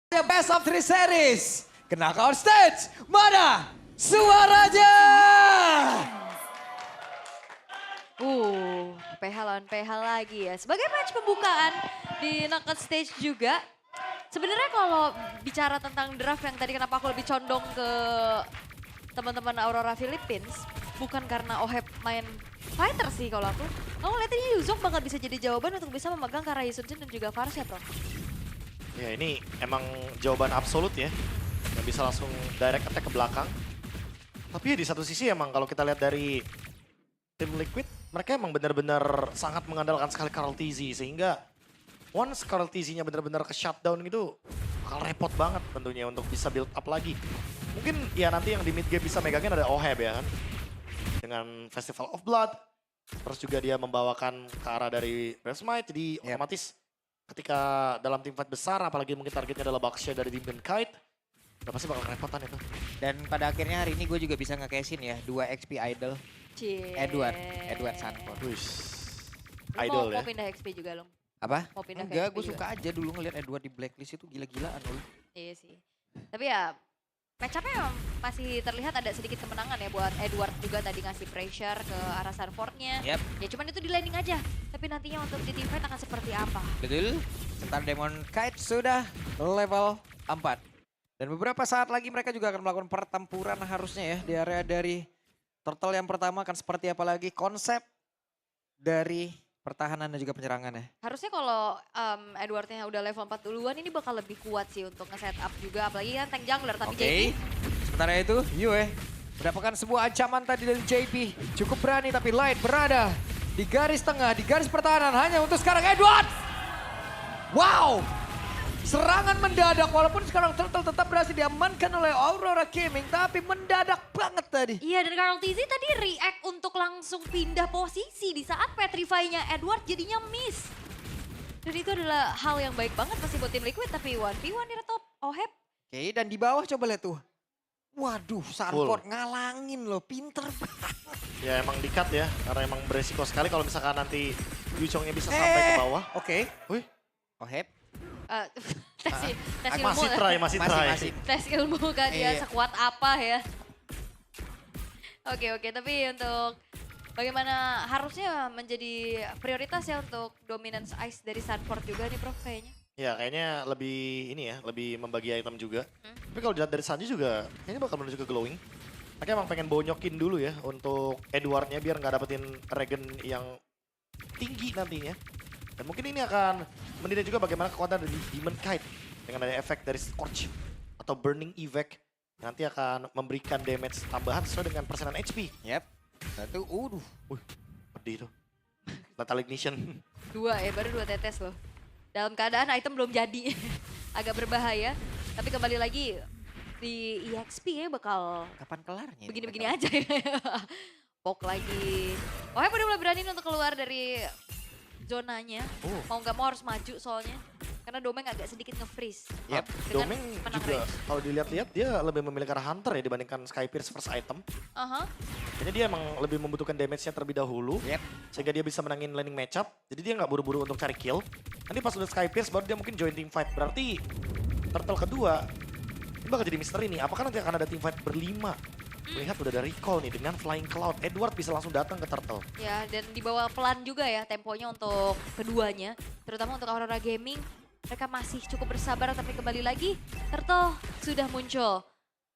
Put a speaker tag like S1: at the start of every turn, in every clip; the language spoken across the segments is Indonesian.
S1: The best of three series. Kena on stage. Mana suaranya?
S2: PH lawan PH lagi ya. Sebagai match pembukaan di knockout stage juga. Sebenarnya kalau bicara tentang draft yang tadi kenapa aku lebih condong ke teman-teman Aurora Philippines. Bukan karena Oheb main fighter sih kalau aku. Aku lihat ini Yuzong bakal bisa jadi jawaban untuk bisa memegang Karai Sunjin dan juga Farsha, Bro.
S3: Ya ini emang jawaban absolut ya. Yang bisa langsung direct attack ke belakang. Tapi ya di satu sisi emang kalau kita lihat dari tim Liquid, mereka emang benar-benar sangat mengandalkan sekali Karl TZ. Sehingga once Karl TZ-nya benar-benar ke shutdown gitu, bakal repot banget tentunya untuk bisa build up lagi. Mungkin ya nanti yang di mid game bisa megangin ada Oheb ya kan. Dengan Festival of Blood. Terus juga dia membawakan ke arah dari Breathsmite. Jadi otomatis ketika dalam tim fight besar, apalagi mungkin targetnya adalah Baxia dari Demon Kite, udah pasti bakal kerepotan itu.
S1: Dan pada akhirnya hari ini gue juga bisa nge-cashin ya 2 XP Idol. Edward Sanford.
S3: Wih,
S2: Lu
S3: idol ya.
S2: mau pindah XP juga, Long?
S1: Apa?
S2: Mau pindah ke
S1: Enggak,
S2: XP
S1: gue
S2: juga?
S1: suka aja dulu ngeliat Edward di blacklist itu gila-gilaan loh.
S2: Iya sih. Tapi ya match up-nya masih terlihat ada sedikit kemenangan ya buat Edward juga tadi ngasih pressure ke arah Sanford-nya.
S1: Yep.
S2: Ya cuman itu di landing aja. Tapi nantinya untuk di team fight akan seperti apa?
S1: Betul. Sementara Demon Kite sudah level 4. Dan beberapa saat lagi mereka juga akan melakukan pertempuran harusnya ya di area dari Turtle yang pertama akan seperti apa lagi konsep dari pertahanan dan juga penyerangan ya.
S2: Harusnya kalau Edwardnya udah level 4 duluan ini bakal lebih kuat sih untuk nge-set up juga. Apalagi kan tank jungler tapi
S1: Oke.
S2: JP
S1: Sementara itu Yue mendapatkan sebuah ancaman tadi dari JP. Cukup berani tapi Light berada di garis tengah, di garis pertahanan hanya untuk sekarang Edward. Wow. Serangan mendadak walaupun sekarang Turtle tetap berhasil diamankan oleh Aurora Gaming. Tapi mendadak banget tadi.
S2: Iya dan Karl TZ tadi react untuk langsung pindah posisi di saat petrify-nya Edward jadinya miss. Dan itu adalah hal yang baik banget pasti buat tim Liquid tapi 1v1 di top Oheb.
S1: Oke dan di bawah coba lihat tuh. Waduh Sanford ngalangin loh, pinter banget.
S3: Ya emang di-cut ya, karena emang beresiko sekali kalau misalkan nanti Yuzongnya bisa sampai ke bawah.
S1: Oke.
S3: Wih,
S1: Oheb.
S2: Tes
S3: masih
S2: ilmu
S3: try, masih try.
S2: tes ilmu kan dia
S1: Iya.
S2: sekuat apa ya. Oke tapi untuk bagaimana harusnya menjadi prioritas ya untuk dominance ice dari Sanford juga nih Prof kayaknya.
S3: Ya kayaknya lebih ini ya, lebih membagi item juga. Tapi kalau dilihat dari Sanji juga kayaknya bakal menuju ke glowing. Mereka emang pengen bonyokin dulu ya untuk Edwardnya biar nggak dapetin regen yang tinggi nantinya. Dan mungkin ini akan menilai juga bagaimana kekuatan dari Demon Kite dengan ada efek dari Scorch atau Burning Evac yang nanti akan memberikan damage tambahan sesuai dengan persenan HP.
S1: Yep. Satu,
S3: Wih, pedih tuh. Lethal Ignition.
S2: Baru 2 tetes loh. Dalam keadaan item belum jadi. Agak berbahaya. Tapi kembali lagi di EXP ya bakal
S1: Kapan kelarnya? ini
S2: begini-begini
S1: mereka?
S2: aja ya. Pok lagi. Oh udah mulai berani untuk keluar dari zonanya. Mau nggak mau harus maju soalnya. Karena Domeng agak sedikit nge-freeze.
S1: Yep.
S2: Dengan
S3: Domeng
S2: menang
S3: juga
S2: range.
S3: kalau dilihat-lihat dia lebih memilih ke arah Hunter ya dibandingkan Skypierce first item. Jadi dia emang lebih membutuhkan damage-nya terlebih dahulu.
S1: Yep.
S3: Sehingga dia bisa menangin laning matchup. Jadi dia nggak buru-buru untuk cari kill. Nanti pas udah Skypierce baru dia mungkin join team fight. Berarti Turtle kedua ini bakal jadi misteri nih. Apakah nanti akan ada team fight berlima? Lihat udah ada recall nih dengan Flying Cloud. Edward bisa langsung datang ke Turtle.
S2: Ya dan dibawa pelan juga ya temponya untuk keduanya. Terutama untuk Aurora Gaming. Mereka masih cukup bersabar tapi kembali lagi Turtle sudah muncul.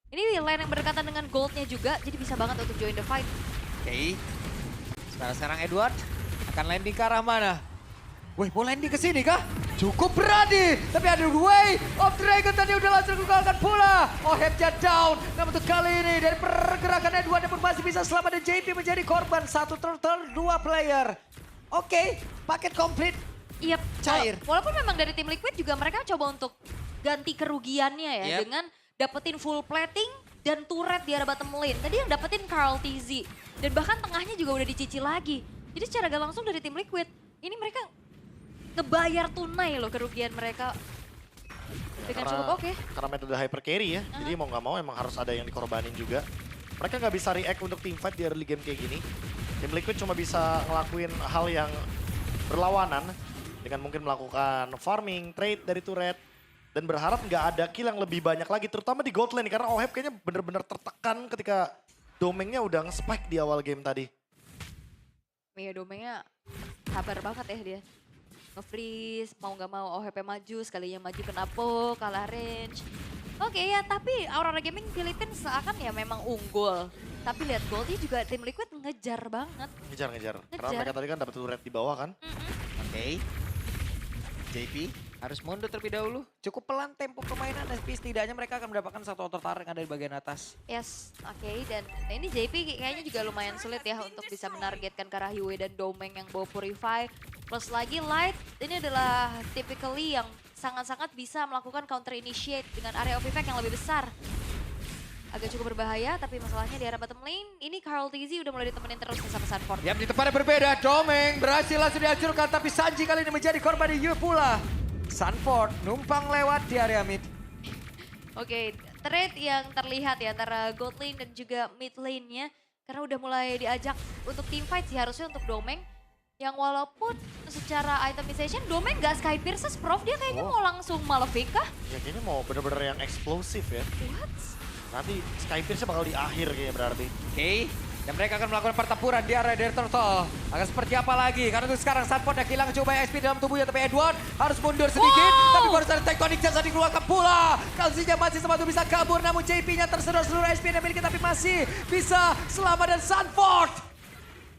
S2: Ini lane yang berdekatan dengan goldnya juga jadi bisa banget untuk join the fight.
S1: Oke. Sekarang Edward akan landing ke arah mana? Wih, mau landing ke sini kah? Cukup berani, tapi ada Way of Dragon tadi udah langsung dikalahkan pula. Ohebnya down, namun untuk kali ini dari pergerakan Edward pun masih bisa selamat dan JP menjadi korban. 1 turtle, 2 player. Oke, paket komplit.
S2: Iya,
S1: Cair.
S2: walaupun memang dari tim Liquid juga mereka coba untuk ganti kerugiannya ya
S1: Yep.
S2: dengan dapetin full plating dan turret di arah bottom lane. Tadi yang dapetin Karl TZ dan bahkan tengahnya juga udah dicicil lagi. Jadi secara gak langsung dari tim Liquid ini mereka ngebayar tunai loh kerugian mereka dengan cukup oke.
S3: Karena metode hyper carry ya. Jadi mau nggak mau emang harus ada yang dikorbanin juga. Mereka nggak bisa react untuk team fight di early game kayak gini. Tim Liquid cuma bisa ngelakuin hal yang berlawanan dengan mungkin melakukan farming, trade dari turret, Dan berharap nggak ada kill yang lebih banyak lagi, terutama di gold lane. Karena Oheb kayaknya bener-bener tertekan ketika Domengnya udah nge-spike di awal game tadi.
S2: Iya Domengnya sabar banget ya dia. Nge-freeze, mau gak mau OHP maju, sekalinya maju kena poke, kalah range. Oke ya, tapi Aurora Gaming Philippines seakan ya memang unggul. Tapi lihat Goldie juga tim Liquid ngejar banget.
S3: Ngejar. Karena mereka tadi kan dapat turret di bawah kan.
S1: Oke. JP harus mundur terlebih dahulu. Cukup pelan tempo permainan, tapi setidaknya mereka akan mendapatkan satu auto turret yang ada di bagian atas.
S2: Yes, oke. Dan ini JP kayaknya juga lumayan sulit ya untuk bisa menargetkan ke arah Yue dan Domeng yang bawa Purify. Plus lagi Light, ini adalah typically yang sangat-sangat bisa melakukan counter initiate dengan area of effect yang lebih besar. Agak cukup berbahaya, tapi masalahnya di arah bottom lane, ini Carl TZ udah mulai ditemenin terus sama Sunford.
S1: Yang di tempatnya berbeda, Domeng berhasil langsung dihancurkan, tapi Sanji kali ini menjadi korban di Yue pula. Sunford numpang lewat di area mid.
S2: Oke, trade yang terlihat ya antara gold lane dan juga mid lane-nya. Karena udah mulai diajak untuk team fight sih harusnya untuk Domeng. Yang walaupun secara itemization Domeng gak Sky Pierces, Prof. Dia kayaknya mau langsung Malefic kah?
S3: Ya kayaknya mau bener-bener yang eksplosif ya.
S2: What?
S3: Nanti Skypierce bakal di akhir kayaknya berarti.
S1: Oke, dan mereka akan melakukan pertempuran di area dari Turtle. Akan seperti apa lagi? Karena untuk sekarang Sunford yang kehilangan coba XP dalam tubuhnya. Tapi Edward harus mundur sedikit.
S2: Wow!
S1: Tapi baru saja Tectonic Jasa dikeluarkan pula. Kalsinya masih sempat bisa kabur. Namun JP-nya tersedot seluruh XP yang dimiliki. Tapi masih bisa selamat dan Sunford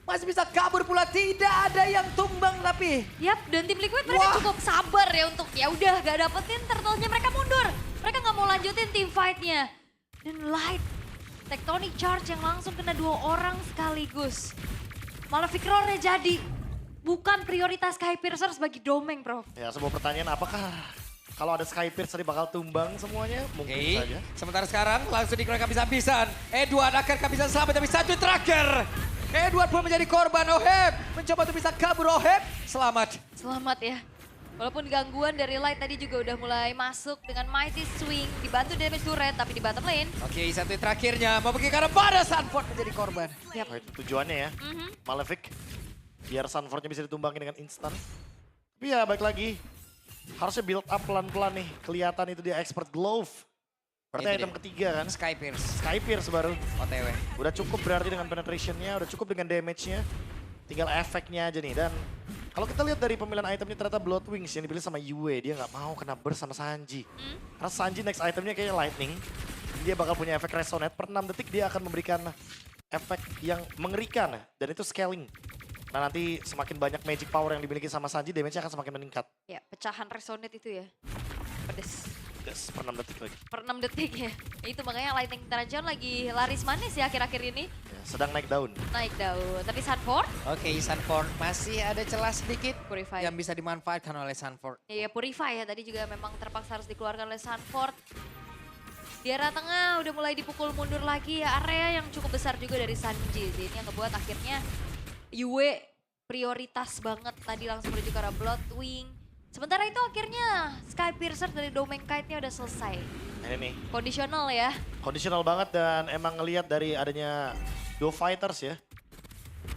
S1: masih bisa kabur pula. Tidak ada yang tumbang tapi.
S2: Yap, dan tim Liquid mereka
S1: Wah.
S2: cukup sabar ya untuk ya udah gak dapetin turtle-nya, mereka mundur. Mereka gak mau lanjutin team fight-nya. Dan Light, Tectonic Charge yang langsung kena 2 orang sekaligus. Malefic Roar-nya jadi. Bukan prioritas Sky Piercers bagi Domeng, Prof.
S3: Ya sebuah pertanyaan, apakah kalau ada Skypierce tadi bakal tumbang semuanya? Mungkin saja.
S1: Sementara sekarang langsung dikeluarkan habis-habisan. Edward akan kehabisan selamat tapi satu terakhir. Edward pun menjadi korban. Oheb mencoba untuk bisa kabur. Oheb selamat.
S2: Selamat ya. Walaupun gangguan dari Light tadi juga udah mulai masuk dengan Mighty Swing. Dibantu damage turret tapi di bottom lane.
S1: Oke, satu terakhirnya membagi karena pada Sunford menjadi korban.
S2: Yap.
S3: Oh, itu tujuannya ya, Malefic. Biar Sunfordnya bisa ditumbangin dengan instan. Tapi ya balik lagi, harusnya build up pelan-pelan nih. Kelihatan itu dia expert glove. Berarti
S1: Itu
S3: item
S1: dia.
S3: ketiga kan?
S1: Sky Pierce,
S3: Skypierce baru.
S1: OTW.
S3: Udah cukup berarti dengan penetrationnya, udah cukup dengan damage-nya. Tinggal efeknya aja nih. Dan kalau kita lihat dari pemilihan itemnya ternyata Blood Wings yang dipilih sama Yue. Dia nggak mau kena burst sama Sanji. Karena Sanji next itemnya kayaknya Lightning. Dia bakal punya efek Resonate. Per 6 detik dia akan memberikan efek yang mengerikan. Dan itu scaling. Nah nanti semakin banyak magic power yang dimiliki sama Sanji, damage-nya akan semakin meningkat.
S2: Ya, pecahan resonate itu ya. Pedes.
S3: Yes, per 6 detik lagi.
S2: Per 6 detik ya. Itu makanya Lightning Transition lagi laris manis ya akhir-akhir ini.
S3: Ya, sedang naik daun.
S2: Naik daun. Tapi Sunford,
S1: Oke, Sunford masih ada celah sedikit
S2: Purify.
S1: yang bisa dimanfaatkan oleh Sunford.
S2: Ya, Purify ya tadi juga memang terpaksa harus dikeluarkan oleh Sunford. Di area tengah udah mulai dipukul mundur lagi ya, area yang cukup besar juga dari Sanji. Ini yang ngebuat akhirnya Yue prioritas banget tadi langsung menuju ke arah Bloodwing. Sementara itu akhirnya Sky Piercer dari Domeng Kite-nya udah selesai.
S3: Ini nih,
S2: Conditional ya.
S3: kondisional banget dan emang ngelihat dari adanya duo fighters ya.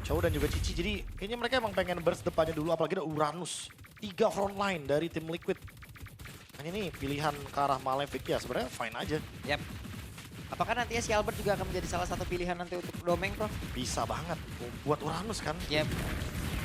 S3: Chow dan juga Cici, jadi kayaknya mereka emang pengen burst depannya dulu, apalagi ada Uranus. 3 frontline dari tim Liquid. Hanya ini pilihan ke arah Malefic ya sebenarnya fine aja.
S1: Yap. Apakah nantinya si Albert juga akan menjadi salah satu pilihan nanti untuk Domeng, Prof?
S3: Bisa banget buat Uranus kan.
S1: Yap.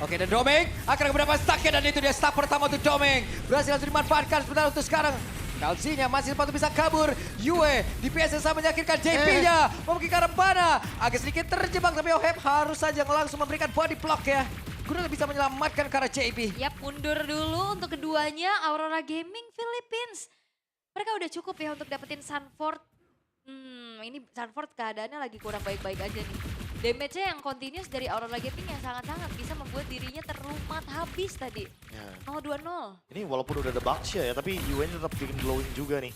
S1: Oke, dan Domeng akan berapa stacknya dan itu dia stack pertama untuk Domeng. Berhasil langsung dimanfaatkan sebentar untuk sekarang. Kalsinya masih sempat bisa kabur. Yue di PSSA menyakitkan JP-nya. Memiliki Karambana. Agak sedikit terjebak tapi Oheb harus saja langsung memberikan body block ya. Guna bisa menyelamatkan ke arah JP.
S2: Yap, mundur dulu untuk keduanya Aurora Gaming Philippines. Mereka udah cukup ya untuk dapetin Sunford. Ini Sunford keadaannya lagi kurang baik-baik aja nih. Damage-nya yang continuous dari Aurora Gaming yang sangat-sangat bisa membuat dirinya terlumat habis tadi.
S3: Ya.
S2: 0-2-0.
S3: Ini walaupun udah ada Baxia ya, tapi Yue-nya tetap bikin glowing juga nih.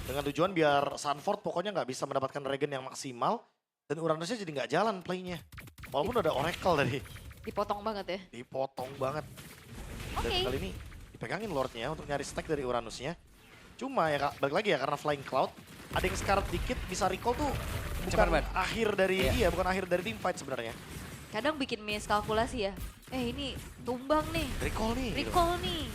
S3: Dengan tujuan biar Sunford pokoknya nggak bisa mendapatkan regen yang maksimal. Dan Uranusnya jadi nggak jalan playnya. Walaupun ada Oracle tadi.
S2: Dipotong banget ya.
S3: Dipotong banget. Dan
S2: Oke.
S3: kali ini dipegangin Lordnya untuk nyari stack dari Uranusnya. Cuma ya balik lagi ya karena Flying Cloud. Ada yang sekarat dikit bisa recall tuh bukan
S1: Cepat banget.
S3: akhir dari
S1: Iya.
S3: bukan akhir dari team fight sebenarnya.
S2: Kadang bikin miskalkulasi ya. Ini tumbang nih.
S3: Recall nih. gitu.
S2: Recall nih.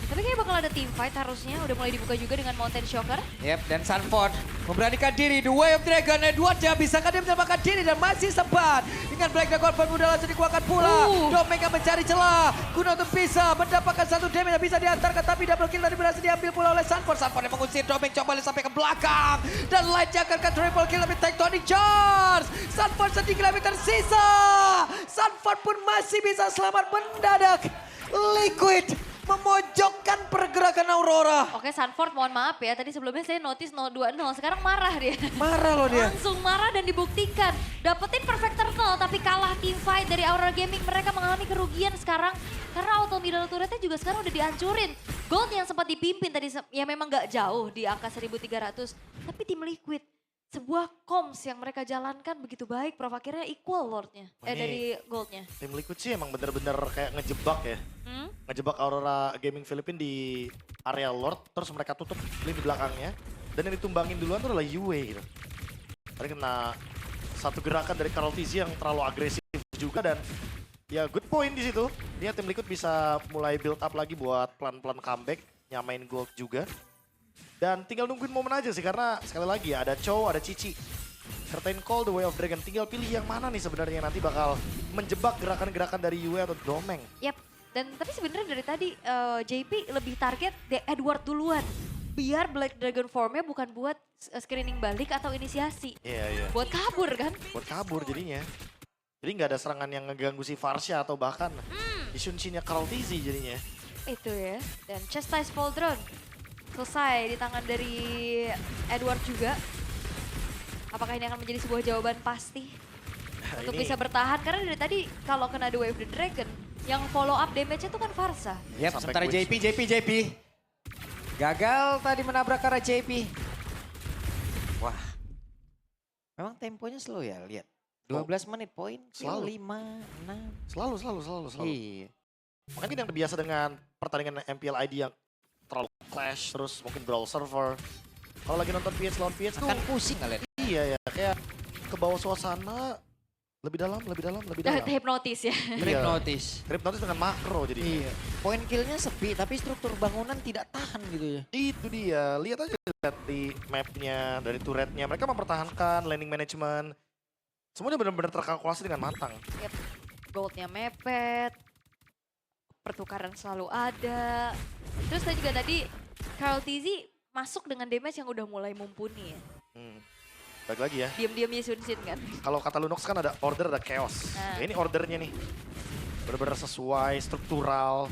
S2: Tapi kayaknya bakal ada team fight harusnya. Udah mulai dibuka juga dengan Mountain Shocker.
S1: Yep, dan Sanford memberanikan diri. The Way of Dragon, Edward ya. Bisakah dia menyelamatkan diri dan masih sempat. Dengan Black Dragon Pun mudah langsung dikeluarkan pula. Domeng yang mencari celah. Guna untuk bisa mendapatkan satu damage yang bisa diantarkan. Tapi double kill tadi berhasil diambil pula oleh Sanford. Sanford yang mengusir Domeng coba sampai ke belakang. Dan Light akan ke triple kill tapi tectonic charge. Sanford sedikit lebih tersisa. Sanford pun masih bisa selamat mendadak. Liquid memojokkan pergerakan Aurora.
S2: Oke, Sanford mohon maaf ya. Tadi sebelumnya saya notice 0-2-0. Sekarang marah dia.
S1: Marah loh dia.
S2: Langsung marah dan dibuktikan. Dapetin perfect turtle tapi kalah team fight dari Aurora Gaming. Mereka mengalami kerugian sekarang. Karena auto middle turretnya juga sekarang udah dihancurin. Gold yang sempat dipimpin tadi ya memang gak jauh di angka 1.300. Tapi tim Liquid. Sebuah comms yang mereka jalankan begitu baik. Prof akhirnya equal Lordnya. Dari Goldnya.
S3: Tim Liquid sih emang bener-bener kayak ngejebak ya. Ngejebak Aurora Gaming Philippines di area Lord. Terus mereka tutup lini di belakangnya. Dan yang ditumbangin duluan tuh adalah Yue gitu. Tadi kena satu gerakan dari Karl TZ yang terlalu agresif juga dan ya good point di situ. Dia tim Liquid bisa mulai build up lagi buat pelan-pelan comeback. Nyamain gold juga. Dan tinggal nungguin momen aja sih karena sekali lagi ya ada Chow, ada Cici. Curtain Call, The Way of Dragon. Tinggal pilih yang mana nih sebenarnya nanti bakal menjebak gerakan-gerakan dari Yue atau Domeng.
S2: Yap, dan tapi sebenarnya dari tadi JP lebih target Edward duluan. Biar Black Dragon formnya bukan buat screening balik atau inisiasi.
S3: Iya.
S2: Buat kabur kan?
S3: Buat kabur jadinya. Jadi nggak ada serangan yang ngeganggu si Varsha atau bahkan di Shunshin-nya Karl TZ jadinya.
S2: Itu ya, dan Chastise Fall Drone. Selesai di tangan dari Edward juga. Apakah ini akan menjadi sebuah jawaban pasti untuk bisa bertahan? Karena dari tadi kalau kena The Way of the Dragon, yang follow up damage-nya itu kan Varsha.
S1: Yep,
S3: Sampai
S1: sementara
S3: quits.
S1: JP. Gagal tadi menabrak arah JP. Wah, memang temponya slow ya, lihat. 12 menit poin,
S3: Selalu.
S1: 5, 6.
S3: Selalu.
S1: Iya.
S3: Makanya yang terbiasa dengan pertandingan MPL ID yang terlalu clash, terus mungkin brawl server. Kalau lagi nonton PH lawan PH tuh
S1: Akan pusing kalian.
S3: iya ya, kayak ke bawah suasana lebih dalam.
S2: Hypnotis ya.
S1: Trip notice.
S3: Trip notice dengan makro jadi.
S1: Iya. Poin killnya sepi, tapi struktur bangunan tidak tahan gitu ya.
S3: Itu dia, lihat aja di mapnya, dari turretnya. Mereka mempertahankan landing management. Semuanya benar-benar terkalkulasi dengan matang.
S2: Yep. Goldnya mepet. Pertukaran selalu ada. Terus tadi juga tadi Karl TZ masuk dengan damage yang udah mulai mumpuni ya.
S3: Balik lagi ya.
S2: Diam-diamnya Shunshin kan.
S3: Kalau kata Lunox kan ada order, ada chaos.
S2: Nah.
S3: Ya, ini ordernya nih. Benar-benar sesuai, struktural.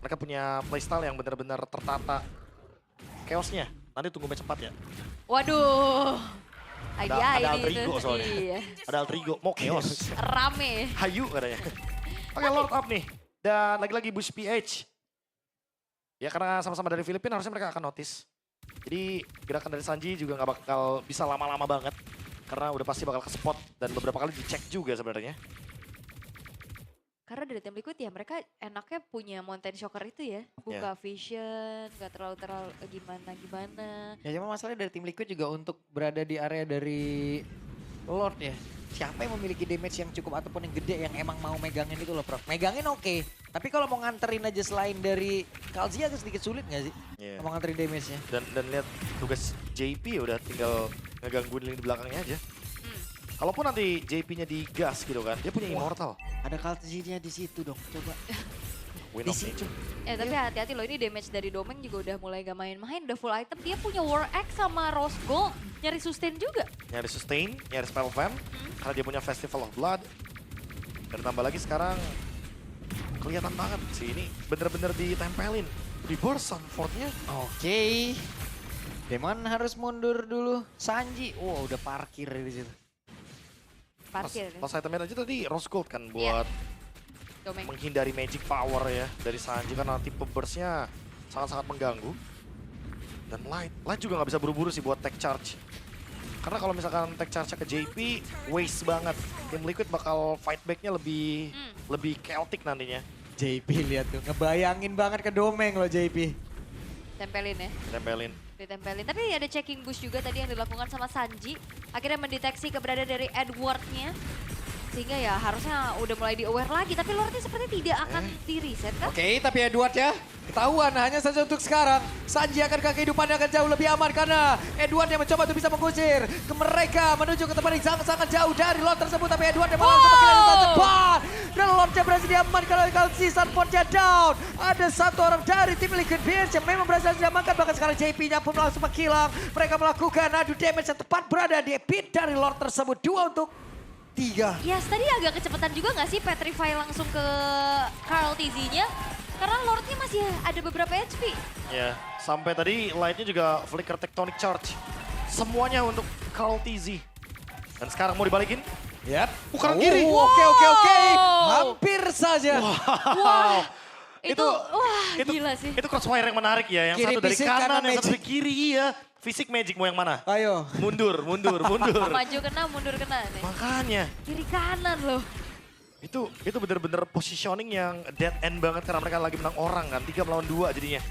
S3: Mereka punya playstyle yang benar-benar tertata. Chaosnya, nanti tunggu match 4 ya.
S2: Waduh.
S3: Ada
S2: ID
S3: Alter
S2: itu.
S3: Ego soalnya.
S2: Iya.
S3: Ada Alter Ego, mau chaos.
S2: Rame.
S3: Hayu katanya. Oke, Lord up nih. Dan lagi-lagi Bush PH. Ya karena sama-sama dari Filipina harusnya mereka akan notice. Jadi gerakan dari Sanji juga nggak bakal bisa lama-lama banget. Karena udah pasti bakal ke spot dan beberapa kali dicek juga sebenarnya.
S2: Karena dari tim Liquid ya mereka enaknya punya Mountain Shocker itu ya. Buka vision, gak terlalu gimana.
S1: Ya cuma masalahnya dari tim Liquid juga untuk berada di area dari Lord ya. Siapa yang memiliki damage yang cukup ataupun yang gede yang emang mau megangin itu loh Prof. Megangin oke. Tapi kalau mau nganterin aja selain dari Kalzi agak sedikit sulit gak sih?
S3: Iya.
S1: Mau nganterin damage-nya.
S3: Dan lihat tugas JP udah tinggal ngegangguin lini di belakangnya aja. Kalaupun nanti JP-nya digas gitu kan, dia punya immortal.
S1: Ada Kalzi-nya di situ dong, coba.
S3: Win
S1: Di
S3: of
S1: situ.
S3: nature.
S2: Ya tapi hati-hati loh ini damage dari Domeng juga udah mulai gak main-main. Udah full item, dia punya War Axe sama Rose Gold. Nyari sustain juga.
S3: Nyari sustain, nyari spell fan. Karena dia punya Festival of Blood. Dan tambah lagi sekarang kelihatan banget sih ini bener-bener ditempelin. Di burst Sanford-nya.
S1: Oke. Demon harus mundur dulu. Sanji, udah parkir di situ.
S2: Parkir.
S3: Pas itemnya aja tadi Rose Gold kan buat
S2: Domeng.
S3: menghindari magic power ya dari Sanji karena tipe burst-nya sangat-sangat mengganggu. Dan Light juga nggak bisa buru-buru sih buat tech charge. Karena kalau misalkan tech charge ke JP, waste banget. Tim Liquid bakal fight back-nya lebih chaotic nantinya.
S1: JP lihat tuh, ngebayangin banget ke Domeng loh JP.
S2: Tempelin ya.
S3: Tempelin.
S2: Ditempelin. Tapi ada checking boost juga tadi yang dilakukan sama Sanji. Akhirnya mendeteksi keberadaan dari Edward-nya. Sehingga ya harusnya udah mulai di-aware lagi. Tapi Lordnya seperti tidak akan di-reset kan?
S1: Oke, tapi Edward ya Ketahuan hanya saja untuk sekarang. Sanji akankah kehidupannya akan jauh lebih aman karena Edward yang mencoba untuk bisa mengusir ke mereka menuju ke tempat yang sangat-sangat jauh dari Lord tersebut. Tapi Edward yang malah langsung dengan cepat. Dan Lordnya berhasil diamankan oleh Kalsi. Sunportnya down. Ada satu orang dari tim Liquid Bears yang memang berhasil diamankan. Bahkan sekarang JP-nya pun langsung menghilang. Mereka melakukan adu damage yang tepat berada di pit dari Lord tersebut. 2 untuk 3.
S2: Yes, tadi agak kecepatan juga nggak sih Petrify langsung ke Carl TZ-nya? Karena Lordnya masih ada beberapa HP.
S3: Ya, sampai tadi lightnya juga flicker tectonic charge. Semuanya untuk Carl TZ. Dan sekarang mau dibalikin.
S1: Yap.
S3: Kanan kiri.
S1: Oke. Hampir saja.
S3: Wow.
S2: Wah,
S3: itu,
S2: gila sih.
S3: Itu crossfire yang menarik ya. Yang
S1: Kiri
S3: satu dari
S1: fisik,
S3: kanan,
S1: kanan
S3: yang satu
S1: magic.
S3: dari kiri. Iya. Fisik magic mau yang mana?
S1: Ayo.
S3: Mundur.
S2: Maju kena, mundur kena nih.
S3: Makanya.
S2: Kiri kanan loh.
S3: Itu bener-bener positioning yang dead end banget karena mereka lagi menang orang kan. 3 melawan 2 jadinya.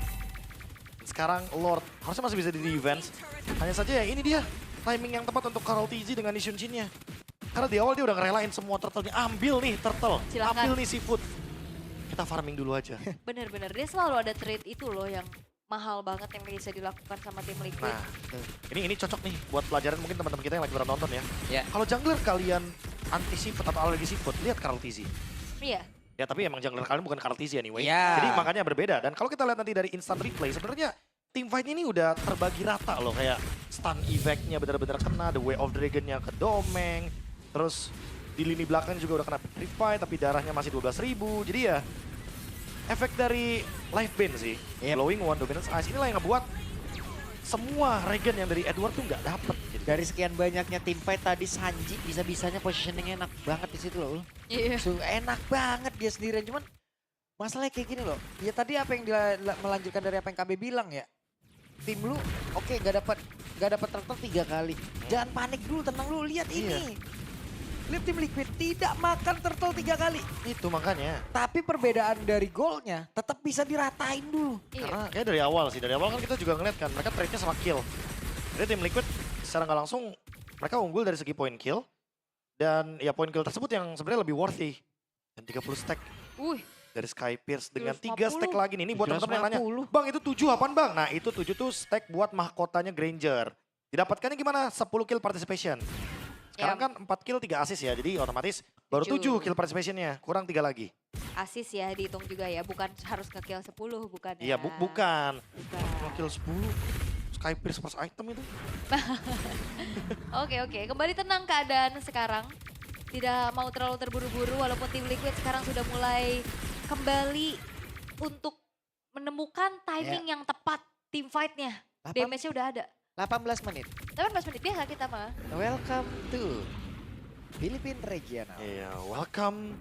S3: Sekarang Lord harusnya masih bisa di defense. Hanya saja ya ini dia timing yang tepat untuk Carl TZ dengan Lee Shin-nya. Karena di awal dia udah ngerelain semua turtle-nya. Ambil nih turtle,
S2: Silakan.
S3: ambil nih seafood. Kita farming dulu aja.
S2: Bener-bener, dia selalu ada trade itu loh yang mahal banget yang bisa dilakukan sama tim Liquid.
S3: Nah, ini cocok nih buat pelajaran mungkin teman-teman kita yang lagi nonton ya.
S1: Ya.
S3: Kalau jungler kalian anti seafood atau alergi seafood, lihat Carl TZ.
S2: Iya.
S3: Ya tapi emang jungler kalian bukan Carl TZ anyway.
S1: Ya.
S3: Jadi makanya berbeda. Dan kalau kita lihat nanti dari instant replay, sebenarnya team fight ini udah terbagi rata loh. Kayak stun effect-nya benar-benar kena, the way of dragon-nya ke Domeng. Terus di lini belakang juga udah kena Petrify, tapi darahnya masih 12.000. Jadi ya efek dari life bane sih.
S1: Yep.
S3: Glowing One Dominance Ice inilah yang ngebuat semua regen yang dari Edward tuh nggak dapet. Gitu.
S1: Dari sekian banyaknya tim fight tadi Sanji bisa-bisanya positioningnya enak banget di situ loh.
S2: Iya.
S1: Enak banget dia sendirian, cuman masalahnya kayak gini loh. Ya tadi apa yang melanjutkan dari apa yang KB bilang ya. Tim lu oke gak dapat turtle 3 kali. Jangan panik dulu, tenang dulu, lihat ini. Lihat tim Liquid tidak makan turtle 3 kali.
S3: Itu makanya.
S1: Tapi perbedaan dari golnya tetap bisa diratain dulu.
S2: Iya.
S3: Karena kayak dari awal sih. Dari awal kan kita juga ngeliat kan mereka trade-nya sama kill. Jadi tim Liquid secara nggak langsung mereka unggul dari segi point kill. Dan ya point kill tersebut yang sebenarnya lebih worthy. Dan 30 stack
S2: Wih,
S3: dari Sky Pierce dengan
S2: 750.
S3: 3 stack lagi nih. Ini buat teman-teman yang nanya,
S1: 750.
S3: Bang itu 7 apaan bang? Nah itu 7 tuh stack buat mahkotanya Granger. Didapatkannya gimana? 10 kill participation. Sekarang kan 4 kill 3 assist ya, jadi otomatis baru 7 kill participationnya, kurang 3 lagi.
S2: asis ya dihitung juga ya, bukan harus nge-kill 10 bukan ya.
S3: Iya bukan.
S2: Bukan.
S3: Kill 10, Sky Pierce first item itu.
S2: Oke, kembali tenang keadaan sekarang. Tidak mau terlalu terburu-buru walaupun tim Liquid sekarang sudah mulai kembali untuk menemukan timing yang tepat tim fight-nya. Damage-nya udah ada.
S1: 18 menit.
S2: 18 menit biasa kita mah.
S1: Welcome to Philippine Regional.
S3: Iya, welcome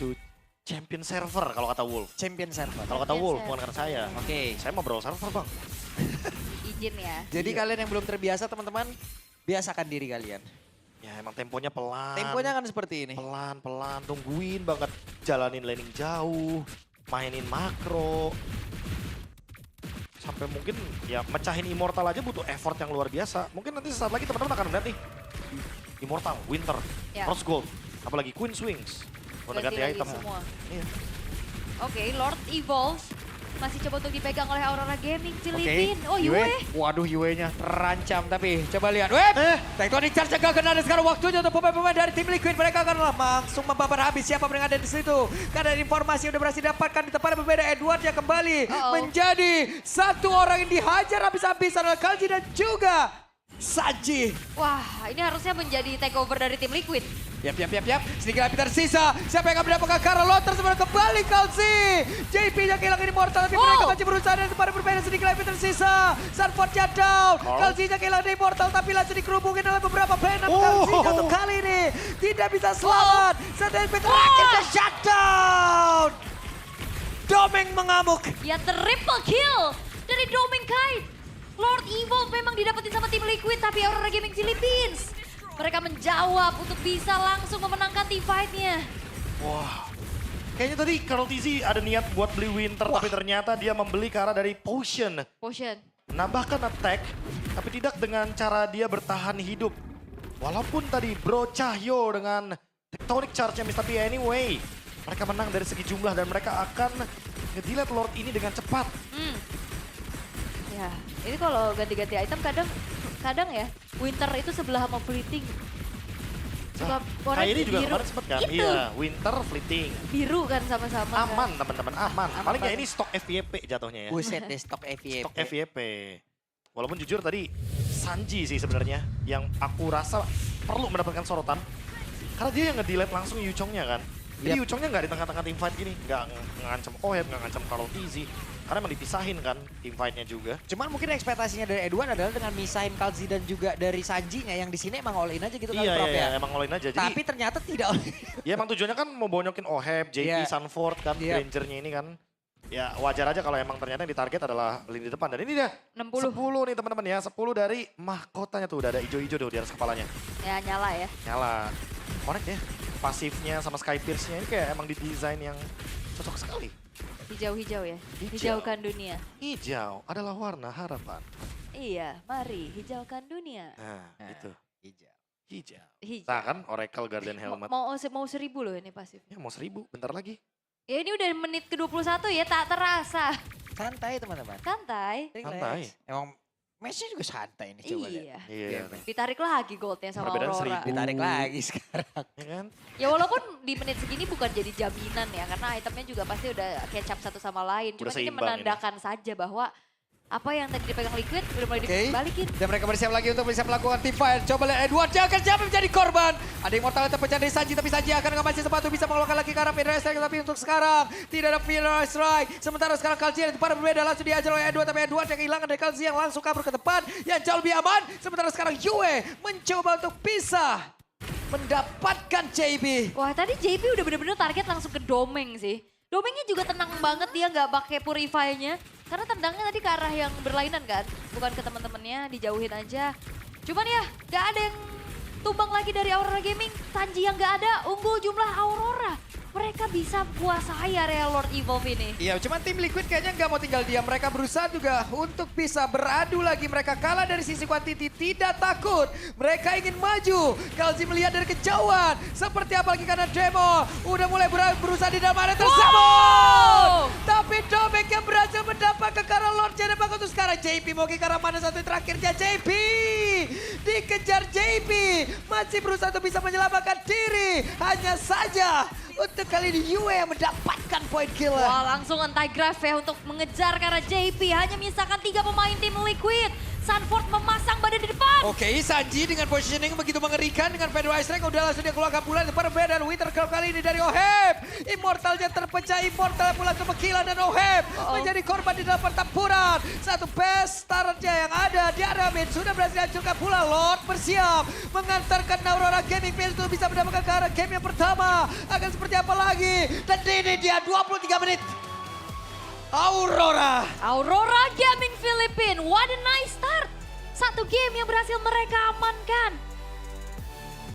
S3: to Champion Server kalau kata Wolf.
S1: Champion server.
S3: Kalau kata
S2: Champion
S3: Wolf,
S2: server.
S3: bukan kata saya.
S1: Oke.
S3: Saya mau brawl server bang.
S2: Izin ya.
S1: Jadi kalian yang belum terbiasa teman-teman, biasakan diri kalian.
S3: Ya emang temponya pelan.
S1: Temponya kan seperti ini.
S3: Pelan-pelan, tungguin banget. Jalanin laning jauh, mainin makro. Sampai mungkin ya mecahin Immortal aja butuh effort yang luar biasa. Mungkin nanti sesaat lagi teman-teman akan melihat nih. Immortal, Winter,
S2: Ya.
S3: Rose Gold, apalagi Queen Swings. Udah ganti
S2: lagi
S3: item.
S2: semua.
S3: Iya.
S2: Oke, Lord Evolve masih coba untuk dipegang oleh Aurora Gaming
S1: Oke.
S2: Philippine. Oh, Yue.
S1: Waduh, Yue-nya terancam tapi coba lihat. Web! Tectonic Charge gak kena dan sekarang waktunya untuk pemain-pemain dari tim Liquid. Mereka akan langsung membabar habis siapa yang ada di situ. Karena informasi yang udah berhasil dapatkan di tempat yang berbeda. Edward yang kembali menjadi satu orang yang dihajar habis-habisan oleh Kalji dan juga Sanji.
S2: Wah, ini harusnya menjadi takeover dari tim Liquid.
S1: Yap. Sedikit lagi tersisa. Siapa yang akan mendapatkan Karl Lotter sebelum kembali Kalsi. JP-nya kehilangan Immortal tapi mereka masih berusaha dan tempat berbeda. Sedikit lagi tersisa. Sunportnya down. Kalsi-nya kehilangan Immortal tapi langsung dikerubungin oleh beberapa band. Kalsi untuk kali ini tidak bisa selamat. Sedang terakhir ke shutdown. Domeng mengamuk.
S2: Ya triple kill dari Domeng Kite. Lord Evolve memang didapetin sama tim Liquid tapi Aurora Gaming Philippines. Mereka menjawab untuk bisa langsung memenangkan team fight-nya.
S3: Wah. Kayaknya tadi Carl TZ ada niat buat beli Winter tapi ternyata dia membeli ke arah dari Potion.
S2: Potion.
S3: Menambahkan attack tapi tidak dengan cara dia bertahan hidup. Walaupun tadi Bro Cahyo dengan Tectonic Charge-nya Mr. P anyway. Mereka menang dari segi jumlah dan mereka akan nge-delete Lord ini dengan cepat.
S2: Ya, ini kalau ganti-ganti item kadang ya Winter itu sebelah sama Fleeting. Suka
S3: Kayak ini juga
S2: biru.
S3: kemarin sempet kan?
S2: Itu.
S3: Iya, Winter Fleeting.
S2: Biru kan sama-sama.
S3: Aman
S2: Kan?
S3: teman-teman, aman.
S2: Aman
S3: Paling ya
S2: banget.
S3: ini stok FYP jatuhnya ya.
S1: Buset deh stok FYP.
S3: Stok FYP. Walaupun jujur tadi Sanji sih sebenarnya yang aku rasa perlu mendapatkan sorotan. Karena dia yang nge-delete langsung Yuchongnya kan. Jadi
S1: Yap.
S3: Yuchongnya nggak di tengah-tengah teamfight gini. Nggak ngancam Oheb, nggak ngancam Carlo TZ. Karena emang dipisahin kan teamfightnya juga.
S1: Cuman mungkin ekspektasinya dari Edward adalah dengan misahin Kalzi dan juga dari Sanjinya yang di sini emang all in aja gitu kali
S3: Iya,
S1: Prof
S3: iya,
S1: ya.
S3: emang ngolain aja. Jadi
S1: Tapi ternyata tidak all in.
S3: ya emang tujuannya kan mau bonyokin Oheb, JP,
S1: Iya.
S3: Sunford kan,
S1: Iya.
S3: Rangernya ini kan. Ya wajar aja kalau emang ternyata yang ditarget adalah lini depan. Dan ini dia
S2: 60.
S3: 10 nih teman-teman ya. 10 dari mahkotanya tuh udah ada ijo-ijo tuh di atas kepalanya.
S2: Ya nyala ya.
S3: Nyala. Connect ya. Pasifnya sama Sky Pierce-nya ini kayak emang didesain yang cocok sekali.
S2: Hijau-hijau ya.
S3: Hijau.
S2: Hijaukan dunia.
S3: Hijau adalah warna harapan.
S2: Iya, mari hijaukan dunia.
S3: Nah, itu.
S1: Hijau.
S3: Hijau.
S2: Hijau.
S3: Nah kan Oracle Guardian Helmet.
S2: Mau 1000 loh ini pasif.
S3: Ya mau 1000, bentar lagi.
S2: Ya ini udah menit ke-21 ya, tak terasa.
S1: Santai teman-teman.
S2: Santai.
S3: Santai.
S1: Relax. Emang Messi juga santai nih coba lihat.
S2: Iya.
S3: Iya.
S2: Ditarik lagi goldnya sama
S3: Perbedaan
S2: Aurora.
S3: 1000.
S1: Ditarik lagi sekarang.
S3: Ya kan?
S2: Ya walaupun di menit segini bukan jadi jaminan ya, karena itemnya juga pasti udah kecap satu sama lain. Cuma
S3: Udah
S2: ini
S3: seimbang
S2: menandakan saja bahwa apa yang tadi dipegang Liquid udah mulai
S1: Oke.
S2: dibalikin.
S1: Dan mereka bersiap lagi untuk bisa melakukan team fight. Coba lihat Edward jangan siapa menjadi korban. Ada yang mortal terpecah dari Sanji tapi Sanji akan mengambil sepatu bisa mengeluarkan lagi ke arah Federal Strike tapi untuk sekarang tidak ada Federal Strike. Sementara sekarang Kalzi yang pada berbeda langsung diajar oleh Edward tapi Edward yang kehilangan dari Kalzi yang langsung kabur ke depan yang jauh lebih aman. Sementara sekarang Yue mencoba untuk pisah mendapatkan JB.
S2: Wah tadi JP udah bener-bener target langsung ke Domeng sih. Domengnya juga tenang banget dia nggak pakai Purify-nya. Karena tendangnya tadi ke arah yang berlainan kan. Bukan ke teman-temannya, dijauhin aja. Cuman ya nggak ada yang tumbang lagi dari Aurora Gaming. Sanji yang nggak ada, unggul jumlah Aurora. Mereka bisa kuasai area Lord Evolve ini.
S1: Iya, cuman tim Liquid kayaknya nggak mau tinggal diam. Mereka berusaha juga untuk bisa beradu lagi. Mereka kalah dari sisi quantity, tidak takut. Mereka ingin maju. Kalzi melihat dari kejauhan. Seperti apa lagi karena Demo udah mulai berusaha di dalam area tersebut. Tapi Domek yang berhasil mendapat ke arah Lord Jada untuk sekarang. JP mau ke arah mana satu terakhirnya JP. Dikejar JP. Masih berusaha untuk bisa menyelamatkan diri. Hanya saja untuk kali ini Yue yang mendapatkan poin kill.
S2: Wah langsung anti-graph ya untuk mengejar karena JP hanya menyisakan 3 pemain tim Liquid. Sanford memasang badan di depan.
S1: Oke, Sanji dengan positioning begitu mengerikan dengan Federal Strike udah langsung dia keluarkan pula perbedaan Winter Curl kali ini dari Oheb. Immortalnya terpecah, Immortal pula ke Mekila dan Oheb menjadi korban di dalam pertempuran. Satu best startnya yang ada di area mid sudah berhasil dihancurkan pula. Lord bersiap mengantarkan Aurora Gaming Phase itu bisa mendapatkan ke arah game yang pertama. Akan seperti apa lagi? Dan ini dia 23 menit. Aurora.
S2: Aurora Gaming Philippines, what a nice start. Satu game yang berhasil mereka amankan.